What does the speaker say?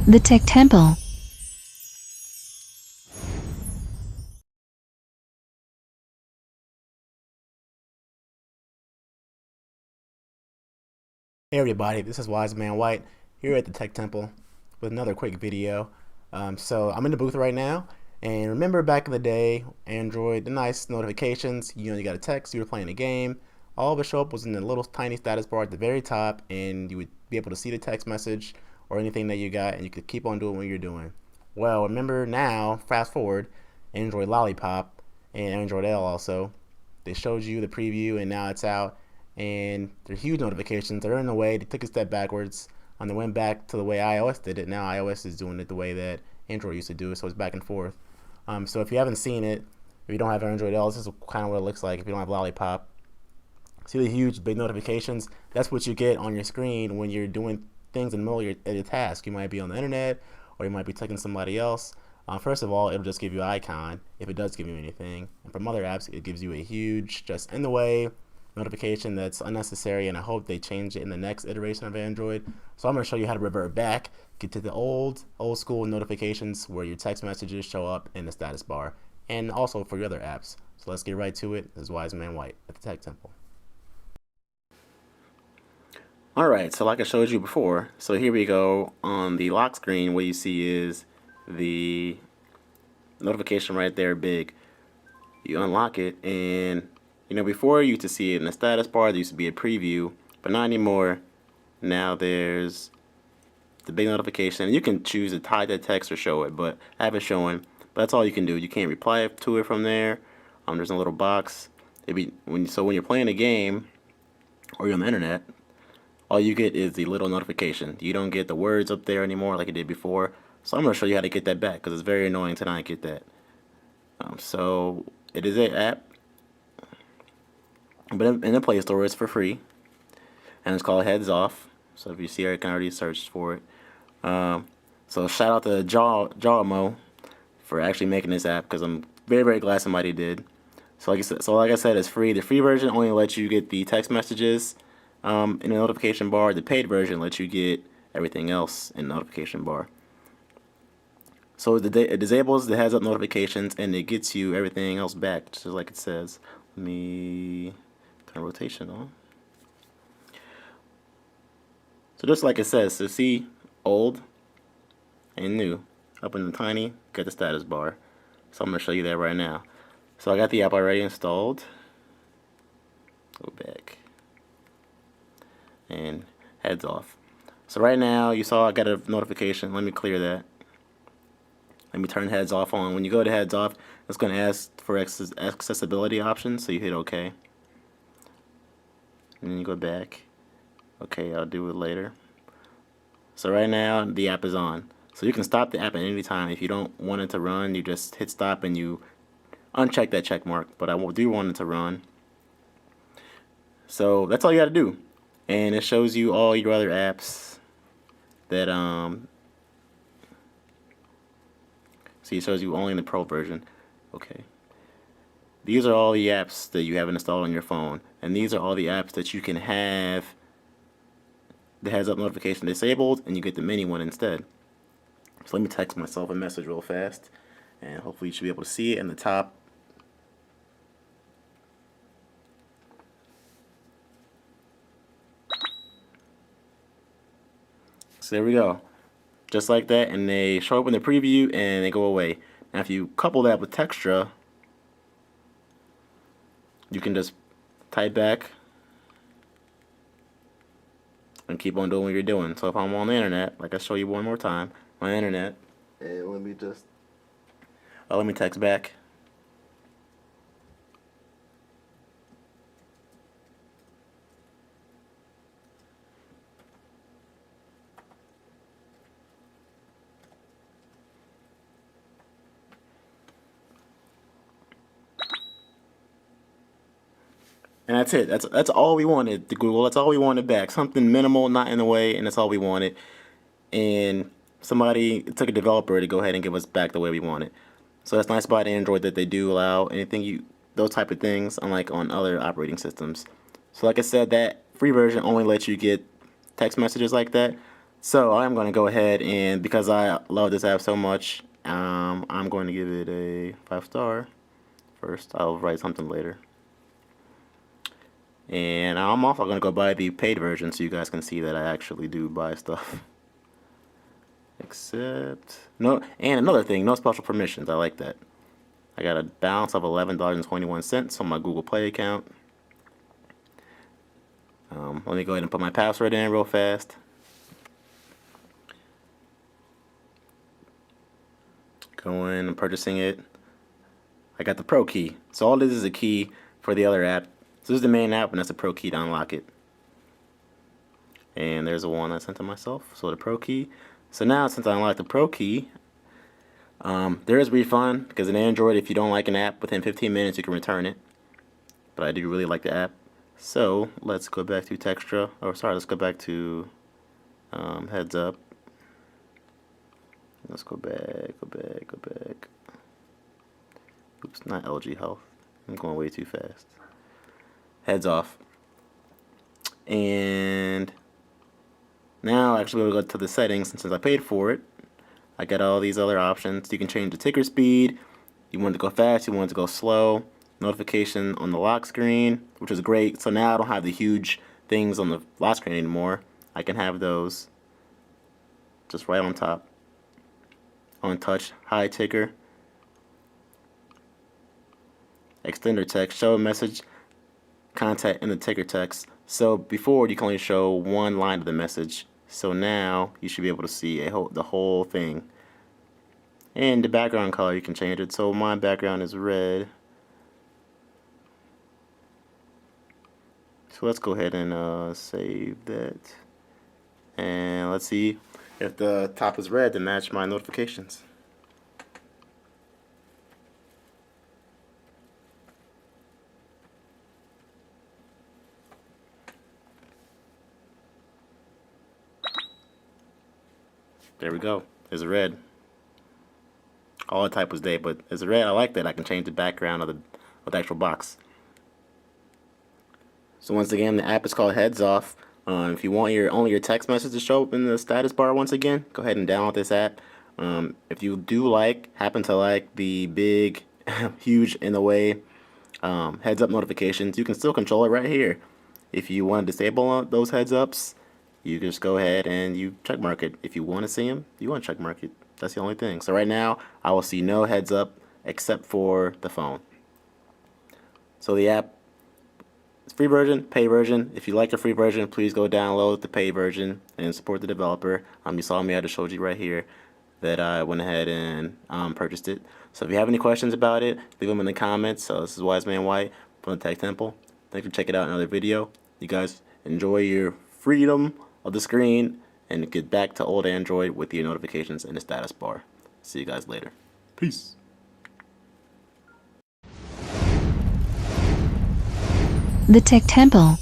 The Tech Temple. Hey everybody, this is Wise Man White here at the Tech Temple with another quick video. So I'm in the booth right now, and remember back in the day, Android, the nice notifications, you got a text, you were playing a game, all of it show up was in the little tiny status bar at the very top, and you would be able to see the text message or anything that you got, and you could keep on doing what you're doing. Well, remember now, fast forward, Android Lollipop and Android L also, they showed you the preview and now it's out, and they're huge notifications. They're in the way. They took a step backwards. They went back to the way iOS did it. Now iOS is doing it the way that Android used to do it, so it's back and forth. So if you haven't seen it, if you don't have Android L, this is kind of what it looks like if you don't have Lollipop. See the huge big notifications? That's what you get on your screen when you're doing things in the middle of your task. You might be on the internet, or you might be texting somebody else. First of all, it'll just give you an icon if it does give you anything. And from other apps, it gives you a huge, just in the way notification that's unnecessary, and I hope they change it in the next iteration of Android. So I'm going to show you how to revert back, get to the old school notifications where your text messages show up in the status bar, and also for your other apps. So let's get right to it. This is Wise Man White at the Tech Temple. Alright, so like I showed you before, so here we go. On the lock screen, what you see is the notification right there, big. You unlock it, and before you used to see it in the status bar, there used to be a preview, but not anymore. Now there's the big notification. You can choose to hide that text or show it, but I have it showing. But that's all you can do. You can't reply to it from there. There's a little box. When you're playing a game or you're on the internet, all you get is the little notification. You don't get the words up there anymore like you did before. So I'm going to show you how to get that back, because it's very annoying to not get that. So it is an app, but in the Play Store it's for free, and it's called Heads Off. So if you see it, you can already search for it. So shout out to Jawmo for actually making this app, because I'm very, very glad somebody did. So like I said, it's free. The free version only lets you get the text messages in the notification bar. The paid version lets you get everything else in the notification bar. So it disables the heads-up notifications, and it gets you everything else back, just like it says. Let me turn rotation on. So just like it says, so see old and new up in the tiny, got the status bar. So I'm going to show you that right now. So I got the app already installed. Go back. And heads off. So right now you saw I got a notification. Let me clear that. Let me turn heads off on. When you go to heads off, it's going to ask for accessibility options, so you hit OK. And then you go back. Okay, I'll do it later. So right now the app is on. So you can stop the app at any time. If you don't want it to run, you just hit stop and you uncheck that check mark. But I do want it to run. So that's all you got to do. And it shows you all your other apps that see, it shows you only in the Pro version. Okay. These are all the apps that you have installed on your phone, and these are all the apps that you can have the heads-up notification disabled, and you get the mini one instead. So let me text myself a message real fast, and hopefully you should be able to see it in the top. So there we go. Just like that, and they show up in the preview and they go away. Now if you couple that with Textra, you can just type back and keep on doing what you're doing. So if I'm on the internet, like I show you one more time, my internet, and let me text back. And that's it. That's all we wanted, the Google. That's all we wanted back. Something minimal, not in the way, and that's all we wanted. And it took a developer to go ahead and give us back the way we want it. So that's nice about Android, that they do allow those type of things, unlike on other operating systems. So like I said, that free version only lets you get text messages like that. So I'm going to go ahead, and because I love this app so much, I'm going to give it a 5-star. First, I'll write something later. And I'm also going to go buy the paid version so you guys can see that I actually do buy stuff. Except, no, and another thing, no special permissions. I like that. I got a balance of $11.21 on my Google Play account. Let me go ahead and put my password in real fast. Going and purchasing it. I got the Pro key. So all this is a key for the other app. So this is the main app, and that's the Pro key to unlock it. And there's the one I sent to myself. So the Pro key. So now, since I unlocked the Pro key, there is refund, because in Android, if you don't like an app within 15 minutes, you can return it. But I do really like the app. So let's go back to Textra. Or sorry, let's go back to Heads Up. Let's go back. Oops, not LG Health. I'm going way too fast. Heads Off. And now, actually, we'll go to the settings. And since I paid for it, I got all these other options. You can change the ticker speed. You want it to go fast, you want it to go slow. Notification on the lock screen, which is great. So now I don't have the huge things on the lock screen anymore. I can have those just right on top. On touch, high ticker. Extender text, show a message, contact in the ticker text. So before, you can only show one line of the message. So now you should be able to see the whole thing. And the background color, you can change it. So my background is red. So let's go ahead and save that. And let's see if the top is red to match my notifications. There we go. There's a red. All I typed was day, but there's a red. I like that. I can change the background of the actual box. So once again, the app is called Heads Off. If you want only your text message to show up in the status bar once again, go ahead and download this app. If you do happen to like the big, huge in the way heads up notifications, you can still control it right here. If you want to disable those heads ups, you just go ahead and you check mark it. If you want to see them, you want to check mark it. That's the only thing. So right now, I will see no heads up except for the phone. So the app, it's free version, pay version. If you like the free version, please go download the pay version and support the developer. You saw me, I just showed you right here that I went ahead and purchased it. So if you have any questions about it, leave them in the comments. So this is Wise Man White from the Tech Temple. Thanks for checking out another video. You guys enjoy your freedom of the screen and get back to old Android with your notifications in the status bar. See you guys later. Peace. The Tech Temple.